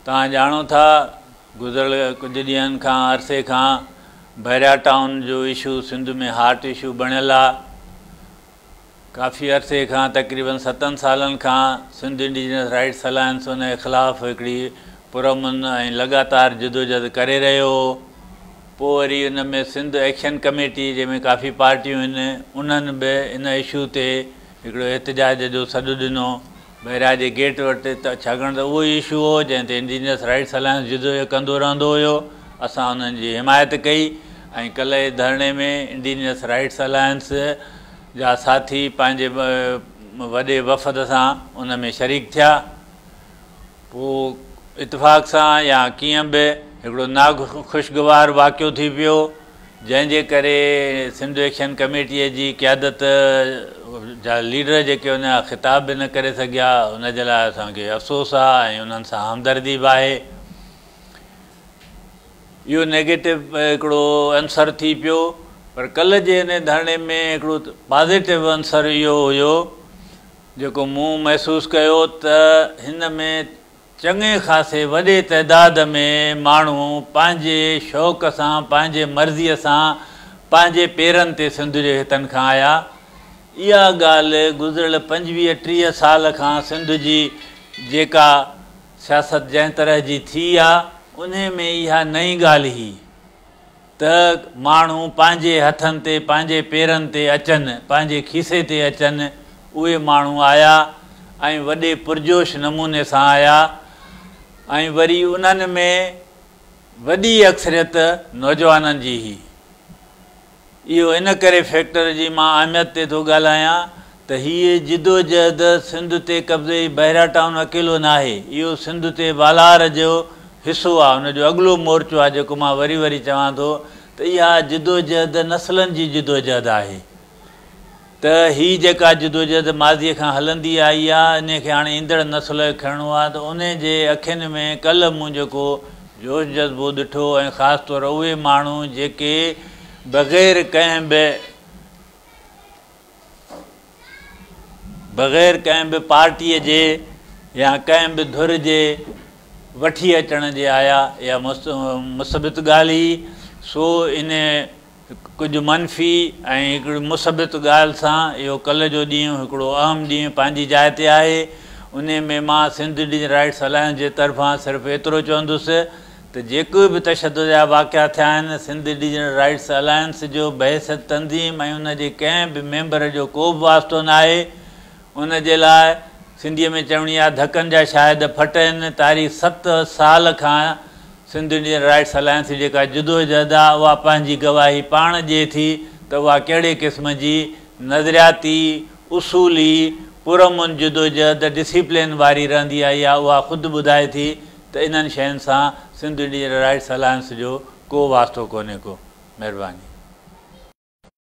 तव्हां ॼाणो था गुज़िरियल कुझु ॾींहंनि खां अरसे खां बहरिया टाउन जो इशू सिंध में हॉट इशू बणियल आहे। काफ़ी अरसे खां तक़रीबन 7 सालनि खां सिंध इंडिजिनस राइट्स अलायंस उन जे ख़िलाफ़ु हिकिड़ी पुरअमन ऐं लगातार जदोजहद करे रहियो हो। पोइ वरी उन में सिंध एक्शन कमेटी जंहिंमें काफ़ी पार्टियूं आहिनि उन्हनि बि इन इशू ते हिकिड़ो एहतजाज जो सॾु ॾिनो बहरिया जे गेट वटि, त छाकाणि त उहो इशू हो जंहिं ते इंडिजिनस राइट्स अलायंस जदोजहद कंदो रहंदो हुयो। असां उन्हनि जी हिमायत कई ऐं कल्ह जे धरणे में इंडिजिनस राइट्स अलायंस जा साथी पंहिंजे वॾे वफ़द सां उन में शरीक थिया। पोइ इतफ़ाक़ सां या कीअं बि हिकिड़ो नाख़ुशगवार वाक़ियो थी पियो, जंहिंजे करे सिंध एक्शन कमेटीअ जी क़यादत जा लीडर जेके उन जा ख़िताब बि न करे सघिया, उन जे लाइ असांखे अफ़सोस आहे ऐं उन्हनि सां हमदर्दी बि आहे। इहो नेगेटिव हिकिड़ो अंसर थी पियो, पर कल्ह जे हिन धरणे में हिकिड़ो पॉज़िटिव अंसर इहो हुयो जेको मूं महसूसु कयो त हिन में चङे ख़ासे वॾे तइदाद में माण्हू पंहिंजे शौक़ सां पंहिंजे मर्ज़ीअ सां पंहिंजे पेरनि ते सिंध जे हितनि खां आया। इहा ॻाल्हि गुज़िरियल 25-30 साल खां सिंध जी जेका सियासत जंहिं तरह जी थी आहे उन में इहा नई ॻाल्हि हुई त माण्हू पंहिंजे हथनि ते पंहिंजे पेरनि ते अचनि, पंहिंजे खीसे ते अचनि। उहे माण्हू आया ऐं वॾे पुरजोश नमूने सां आया ऐं वरी उन्हनि में वॾी अक्सरियत नौजवाननि जी हुई। इहो इन करे फैक्टर जी मां अहमियत ते थो ॻाल्हायां त हीअ जिदोजहद सिंध ते कब्ज़े बहरिया टाउन अकेलो न आहे, इहो सिंध ते वालार जो हिसो आहे, हुनजो अॻिलो मोर्चो आहे जेको मां वरी वरी चवां थो त इहा जिदोजहद नसलनि जी जिदोजहद आहे। त हीअ जेका जिदोजहद माज़ीअ खां हलंदी आई आहे इन खे हाणे ईंदड़ नसुल खे खणणो आहे, त उन जे अखियुनि में कल्ह मूं जेको जोश जज़्बो ॾिठो ऐं ख़ासि तौर उहे माण्हू जेके बग़ैर कंहिं बि पार्टीअ जे या कंहिं बि धुर जे वठी अचण जे आया, इहा मुसबित ॻाल्हि हुई। सो इन कुझु मनफ़ी ऐं हिकिड़ी मुसबित ॻाल्हि सां इहो कल्ह जो ॾींहुं हिकिड़ो अहम ॾींहुं पंहिंजी जाइ ते आहे। उन में मां सिंध इंडिजिनस राइट्स अलायंस जे तरफ़ां सिर्फ़ु एतिरो चवंदुसि त जेके बि तशद्दुद जा वाक़िया थिया आहिनि, सिंध इंडिजिनस राइट्स अलायंस जो बहसत तंज़ीम ऐं उन जे कंहिं बि मेंबर जो को बि वास्तो न आहे। उन जे लाइ सिंधीअ में चवणी आहे धकनि जा शायदि फट आहिनि। तारीख़ 7 साल खां सिंध इंडिजिनस राइट्स अलायंस जेका जदोजहद आहे उहा पंहिंजी गवाही पाण ॾिए थी त उहा कहिड़े क़िस्म जी नज़रियाती उसूली पुरअमन जदोजहद डिसिप्लिन वारी रहंदी आहे, या उहा ख़ुदि ॿुधाए थी त इन्हनि शयुनि सां सिंध इंडिजिनस राइट्स अलायंस जो को वास्तो कोन्हे को। महिरबानी।